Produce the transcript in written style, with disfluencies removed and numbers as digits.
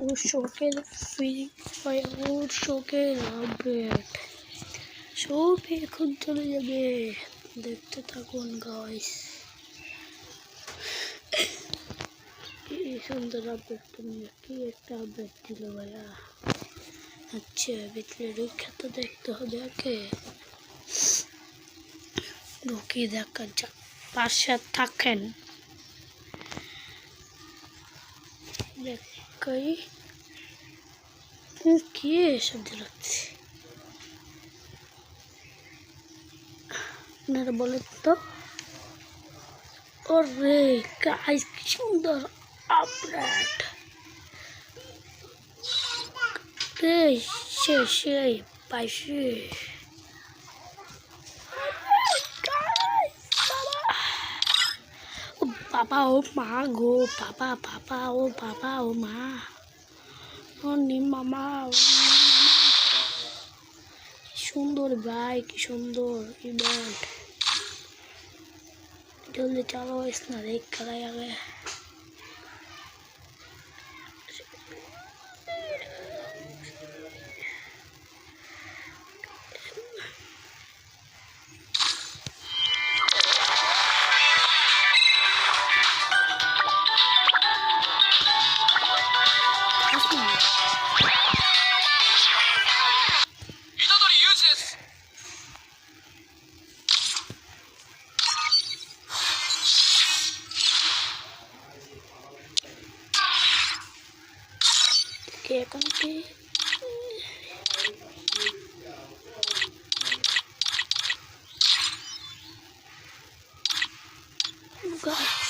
ওর শোকের free fire, ওর শোকের আপডেট সব এখন চলে যাবে, দেখতে থাকুন গাইস। কি সুন্দর আপডেট, তুমি কি একটা আপডেট দিল ভাইয়া। আচ্ছা ভিতরে ঢুকে তো দেখতে হবে আগে, ঢুকি দেখা যাক। পাশে থাকেন দেখাই কি শব্দ লাগছে আপনারা বলেন তো। ওরে গাইস কি সুন্দর আপডেট, সেই পাইছে। বাবা ও মা গো, বাবা ও বাবা ও মা, ও নি মামা, সুন্দর ভাই, কি সুন্দর ইভেন্ট। জলদি চালো না, দেখ খেলাই আগে। এখন কি গাছ